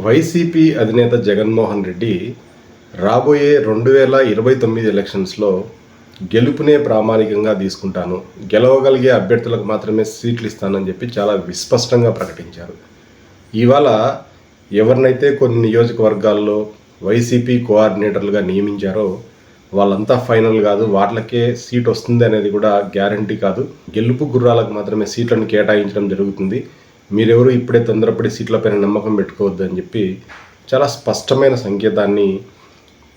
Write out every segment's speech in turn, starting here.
YCP అధినేత జగన్మోహన్ రెడ్డి రాబోయే 2029 ఎలక్షన్స్లో గెలుపునే ప్రామాణికంగా తీసుకుంటాను, గెలవగలిగే అభ్యర్థులకు మాత్రమే సీట్లు ఇస్తానని చెప్పి చాలా విస్పష్టంగా ప్రకటించారు. ఇవాళ ఎవరినైతే కొన్ని నియోజకవర్గాల్లో వైసీపీ కోఆర్డినేటర్లుగా నియమించారో వాళ్ళంతా ఫైనల్ కాదు, వాళ్ళకే సీట్ వస్తుంది అనేది కూడా గ్యారంటీ కాదు. గెలుపు గుర్రాలకు మాత్రమే సీట్లను కేటాయించడం జరుగుతుంది. మీరెవరు ఇప్పుడే తొందరపడి సీట్లపైన నమ్మకం పెట్టుకోవద్దు అని చెప్పి చాలా స్పష్టమైన సంకేతాన్ని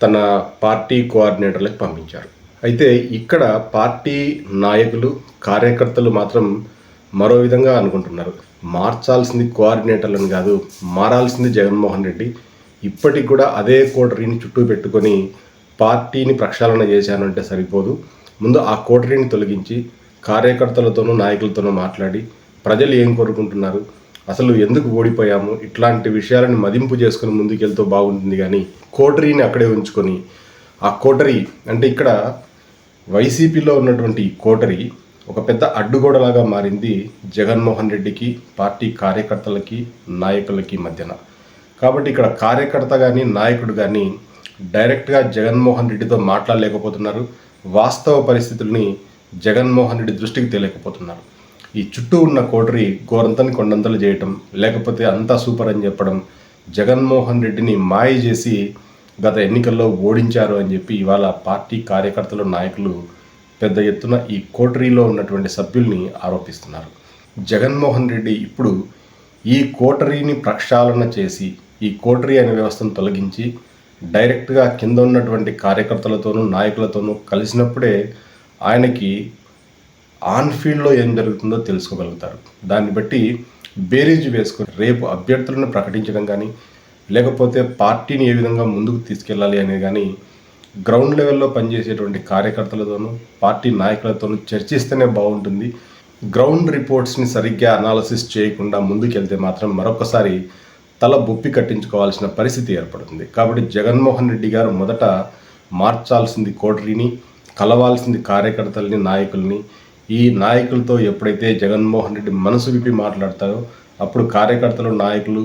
తన పార్టీ కోఆర్డినేటర్లకు పంపించారు. అయితే ఇక్కడ పార్టీ నాయకులు కార్యకర్తలు మాత్రం మరో విధంగా అనుకుంటున్నారు. మార్చాల్సింది కోఆర్డినేటర్లను కాదు, మారాల్సింది జగన్మోహన్ రెడ్డి. ఇప్పటికి కూడా అదే కోటరీని చుట్టూ పెట్టుకొని పార్టీని ప్రక్షాళన చేశానంటే సరిపోదు. ముందు ఆ కోటరీని తొలగించి కార్యకర్తలతోనూ నాయకులతోనూ మాట్లాడి ప్రజలు ఏం కోరుకుంటున్నారు, అసలు ఎందుకు ఓడిపోయాము, ఇట్లాంటి విషయాలను మదింపు చేసుకుని ముందుకెళ్తూ బాగుంటుంది. కానీ కోటరీని అక్కడే ఉంచుకొని ఆ కోటరీ అంటే ఇక్కడ వైసీపీలో ఉన్నటువంటి కోటరీ ఒక పెద్ద అడ్డుగోడలాగా మారింది జగన్మోహన్ రెడ్డికి, పార్టీ కార్యకర్తలకి, నాయకులకి మధ్యన. కాబట్టి ఇక్కడ కార్యకర్త కానీ నాయకుడు కానీ డైరెక్ట్గా జగన్మోహన్ రెడ్డితో మాట్లాడలేకపోతున్నారు. వాస్తవ పరిస్థితుల్ని జగన్మోహన్ రెడ్డి దృష్టికి తేలేకపోతున్నారు. ఈ చుట్టూ ఉన్న కోటరీ గోరంతని కొండంతలు చేయటం, లేకపోతే అంతా సూపర్ అని చెప్పడం, జగన్మోహన్ రెడ్డిని మాయ చేసి గత ఎన్నికల్లో ఓడించారు అని చెప్పి ఇవాళ పార్టీ కార్యకర్తలు నాయకులు పెద్ద ఎత్తున ఈ కోటరీలో ఉన్నటువంటి సభ్యుల్ని ఆరోపిస్తున్నారు. జగన్మోహన్ రెడ్డి ఇప్పుడు ఈ కోటరీని ప్రక్షాళన చేసి ఈ కోటరీ అనే వ్యవస్థను తొలగించి డైరెక్ట్గా కింద ఉన్నటువంటి కార్యకర్తలతోనూ నాయకులతోనూ కలిసినప్పుడే ఆయనకి ఆన్ ఫీల్డ్లో ఏం జరుగుతుందో తెలుసుకోగలుగుతారు. దాన్ని బట్టి బేరీజు వేసుకొని రేపు అభ్యర్థులను ప్రకటించడం కానీ, లేకపోతే పార్టీని ఏ విధంగా ముందుకు తీసుకెళ్ళాలి అనేది కానీ గ్రౌండ్ లెవెల్లో పనిచేసేటువంటి కార్యకర్తలతోనూ పార్టీ నాయకులతోనూ చర్చిస్తేనే బాగుంటుంది. గ్రౌండ్ రిపోర్ట్స్ని సరిగ్గా అనాలసిస్ చేయకుండా ముందుకెళ్తే మాత్రం మరొకసారి తల బొప్పి కట్టించుకోవాల్సిన పరిస్థితి ఏర్పడుతుంది. కాబట్టి జగన్మోహన్ రెడ్డి గారు మొదట మార్చాల్సింది కోటరీని, కలవాల్సింది కార్యకర్తల్ని, నాయకుల్ని. ఈ నాయకులతో ఎప్పుడైతే జగన్మోహన్ రెడ్డి మనసు విప్పి మాట్లాడతారో అప్పుడు కార్యకర్తలు, నాయకులు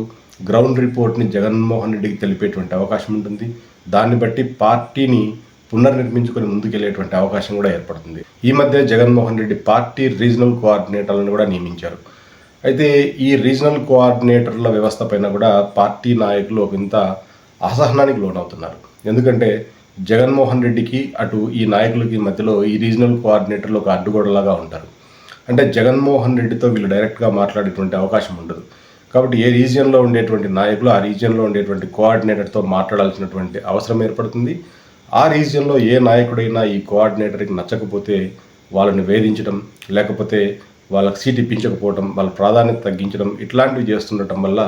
గ్రౌండ్ రిపోర్ట్ని జగన్మోహన్ రెడ్డికి తెలిపేటువంటి అవకాశం ఉంటుంది. దాన్ని బట్టి పార్టీని పునర్నిర్మించుకొని ముందుకెళ్లేటువంటి అవకాశం కూడా ఏర్పడుతుంది. ఈ మధ్య జగన్మోహన్ రెడ్డి పార్టీ రీజనల్ కోఆర్డినేటర్లను కూడా నియమించారు. అయితే ఈ రీజనల్ కోఆర్డినేటర్ల వ్యవస్థ పైన కూడా పార్టీ నాయకులు ఒక ఇంత అసహనానికి లోనవుతున్నారు. ఎందుకంటే జగన్మోహన్ రెడ్డికి అటు ఈ నాయకులకి మధ్యలో ఈ రీజనల్ కోఆర్డినేటర్లు ఒక అడ్డుగోడలాగా ఉంటారు. అంటే జగన్మోహన్ రెడ్డితో వీళ్ళు డైరెక్ట్గా మాట్లాడేటువంటి అవకాశం ఉండదు. కాబట్టి ఏ రీజియన్లో ఉండేటువంటి నాయకులు ఆ రీజియన్లో ఉండేటువంటి కోఆర్డినేటర్తో మాట్లాడాల్సినటువంటి అవసరం ఏర్పడుతుంది. ఆ రీజియన్లో ఏ నాయకుడైనా ఈ కోఆర్డినేటర్కి నచ్చకపోతే వాళ్ళని వేధించడం, లేకపోతే వాళ్ళకి సీట్ ఇప్పించకపోవడం, వాళ్ళ ప్రాధాన్యత తగ్గించడం ఇట్లాంటివి చేస్తుండటం వల్ల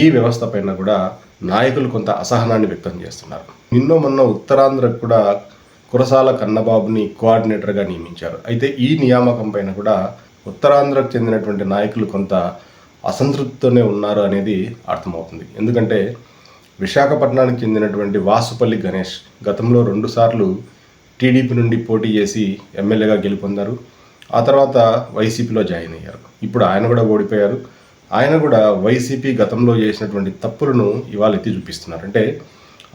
ఈ వ్యవస్థ పైన కూడా నాయకులు కొంత అసహనాన్ని వ్యక్తం చేస్తున్నారు. నిన్నో మొన్న ఉత్తరాంధ్రకు కూడా కురసాల కన్నబాబుని కోఆర్డినేటర్గా నియమించారు. అయితే ఈ నియామకం పైన కూడా ఉత్తరాంధ్రకు చెందినటువంటి నాయకులు కొంత అసంతృప్తితోనే ఉన్నారు అనేది అర్థమవుతుంది. ఎందుకంటే విశాఖపట్నానికి చెందినటువంటి వాసుపల్లి గణేష్ గతంలో 2 సార్లు టీడీపీ నుండి పోటీ చేసి ఎమ్మెల్యేగా గెలుపొందారు. ఆ తర్వాత వైసీపీలో జాయిన్ అయ్యారు. ఇప్పుడు ఆయన కూడా ఓడిపోయారు. ఆయన కూడా వైసీపీ గతంలో చేసినటువంటి తప్పులను ఇవాళ ఎత్తి చూపిస్తున్నారు. అంటే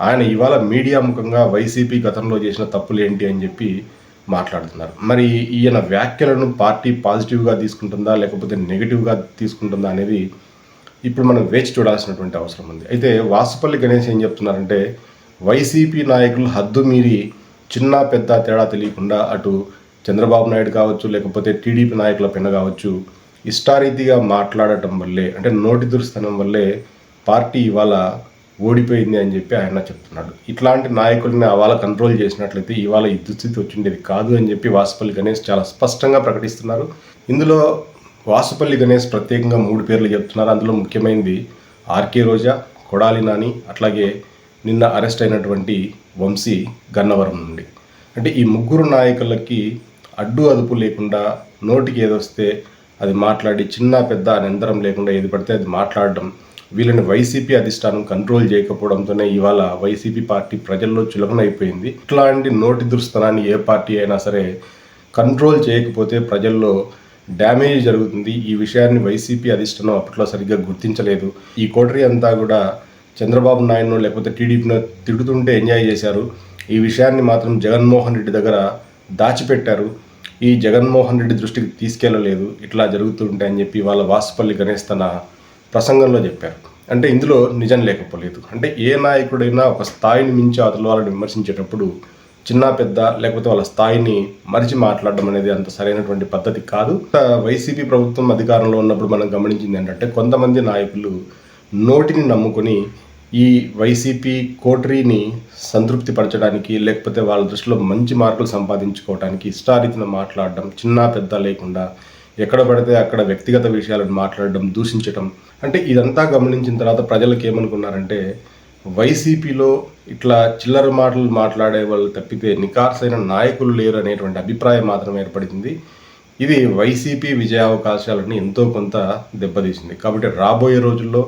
ఆయన ఇవాళ మీడియా ముఖంగా వైసీపీ గతంలో చేసిన తప్పులు ఏంటి అని చెప్పి మాట్లాడుతున్నారు. మరి ఈయన వ్యాఖ్యలను పార్టీ పాజిటివ్గా తీసుకుంటుందా లేకపోతే నెగిటివ్గా తీసుకుంటుందా అనేది ఇప్పుడు మనం వేచి చూడాల్సినటువంటి అవసరం ఉంది. అయితే వాసుపల్లి గణేష్ ఏం చెప్తున్నారంటే వైసీపీ నాయకులు హద్దు మీరి చిన్న పెద్ద తేడా తెలియకుండా అటు చంద్రబాబు నాయుడు కావచ్చు, లేకపోతే టీడీపీ నాయకుల పైన కావచ్చు, ఇష్టారీతిగా మాట్లాడటం వల్లే, అంటే నోటి దురుస్తనం వల్లే పార్టీ ఇవాళ ఓడిపోయింది అని చెప్పి ఆయన చెప్తున్నాడు. ఇట్లాంటి నాయకుల్ని అవాళ కంట్రోల్ చేసినట్లయితే ఇవాళ ఈ దుస్థితి వచ్చిండేది కాదు అని చెప్పి వాసుపల్లి గణేష్ చాలా స్పష్టంగా ప్రకటిస్తున్నారు. ఇందులో వాసుపల్లి గణేష్ ప్రత్యేకంగా 3 పేర్లు చెప్తున్నారు. అందులో ముఖ్యమైనది ఆర్కే రోజా, కొడాలి నాని, అట్లాగే నిన్న అరెస్ట్ అయినటువంటి వంశీ గన్నవరం నుండి. అంటే ఈ 3 నాయకులకి అడ్డు అదుపు లేకుండా నోటికి ఏదొస్తే అది మాట్లాడి చిన్న పెద్ద అనంతరం లేకుండా ఏది పడితే అది మాట్లాడడం, వీళ్ళని వైసీపీ అధిష్టానం కంట్రోల్ చేయకపోవడంతోనే ఇవాళ వైసీపీ పార్టీ ప్రజల్లో చులకనైపోయింది. ఇట్లాంటి నోటి దురుస్తనాన్ని ఏ పార్టీ అయినా సరే కంట్రోల్ చేయకపోతే ప్రజల్లో డ్యామేజ్ జరుగుతుంది. ఈ విషయాన్ని వైసీపీ అధిష్టానం అప్పట్లో సరిగ్గా గుర్తించలేదు. ఈ కోటరీ అంతా కూడా చంద్రబాబు నాయుడునో లేకపోతే టీడీపీనో తిడుతుంటే ఎంజాయ్ చేశారు. ఈ విషయాన్ని మాత్రం జగన్మోహన్ రెడ్డి దగ్గర దాచిపెట్టారు. ఈ జగన్మోహన్ రెడ్డి దృష్టికి తీసుకెళ్లలేదు. ఇట్లా జరుగుతుంటే అని చెప్పి వాళ్ళ వాసుపల్లి గణేష్ తన ప్రసంగంలో చెప్పారు. అంటే ఇందులో నిజం లేకపోలేదు. అంటే ఏ నాయకుడైనా ఒక స్థాయిని మించి అవతల వాళ్ళని విమర్శించేటప్పుడు చిన్న పెద్ద లేకపోతే వాళ్ళ స్థాయిని మరిచి మాట్లాడడం అనేది అంత సరైనటువంటి పద్ధతి కాదు. వైసీపీ ప్రభుత్వం అధికారంలో ఉన్నప్పుడు మనం గమనించింది ఏంటంటే కొంతమంది నాయకులు నోటిని నమ్ముకొని ఈ వైసీపీ కోటరీని సంతృప్తి పరచడానికి లేకపోతే వాళ్ళ దృష్టిలో మంచి మార్కులు సంపాదించుకోవడానికి ఇష్టారీతిన మాట్లాడడం, చిన్న పెద్ద లేకుండా ఎక్కడ పడితే అక్కడ వ్యక్తిగత విషయాలను మాట్లాడడం, దూషించడం. అంటే ఇదంతా గమనించిన తర్వాత ప్రజలకు ఏమనుకున్నారంటే వైసీపీలో ఇట్లా చిల్లర మాటలు మాట్లాడే వాళ్ళు తప్పితే నికార్సైన నాయకులు లేరు అనేటువంటి అభిప్రాయం మాత్రం ఏర్పడింది. ఇది వైసీపీ విజయావకాశాలను ఎంతో కొంత దెబ్బతీసింది. కాబట్టి రాబోయే రోజుల్లో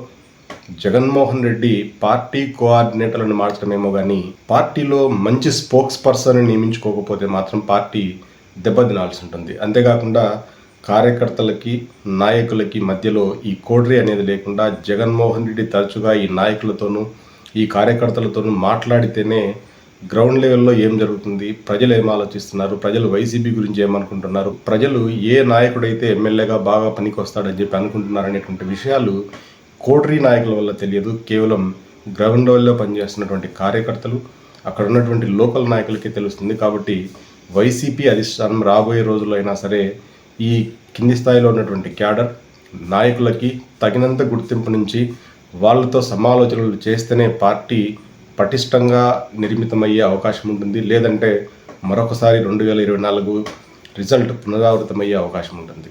జగన్మోహన్ రెడ్డి పార్టీ కోఆర్డినేటర్లను మార్చడమేమో కానీ పార్టీలో మంచి స్పోక్స్ పర్సన్ నియమించుకోకపోతే మాత్రం పార్టీ దెబ్బతినాల్సి ఉంటుంది. అంతేకాకుండా కార్యకర్తలకి నాయకులకి మధ్యలో ఈ కోటరీ అనేది లేకుండా జగన్మోహన్ రెడ్డి తరచుగా ఈ నాయకులతోనూ ఈ కార్యకర్తలతోనూ మాట్లాడితేనే గ్రౌండ్ లెవెల్లో ఏం జరుగుతుంది, ప్రజలు ఏం ఆలోచిస్తున్నారు, ప్రజలు వైసీపీ గురించి ఏమనుకుంటున్నారు, ప్రజలు ఏ నాయకుడైతే ఎమ్మెల్యేగా బాగా పనికొస్తాడని చెప్పి అనుకుంటున్నారు అనేటువంటి విషయాలు కోటరీ నాయకుల వల్ల తెలియదు. కేవలం గ్రౌండ్ లెవెల్లో పనిచేస్తున్నటువంటి కార్యకర్తలు, అక్కడ ఉన్నటువంటి లోకల్ నాయకులకే తెలుస్తుంది. కాబట్టి వైసీపీ అధిష్టానం రాబోయే రోజుల్లో అయినా సరే ఈ కింది స్థాయిలో ఉన్నటువంటి క్యాడర్ నాయకులకి తగినంత గుర్తింపు నుంచి వాళ్ళతో సమాలోచనలు చేస్తేనే పార్టీ పటిష్టంగా నిర్మితమయ్యే అవకాశం ఉంటుంది. లేదంటే మరొకసారి 2024 రిజల్ట్ పునరావృతమయ్యే అవకాశం ఉంటుంది.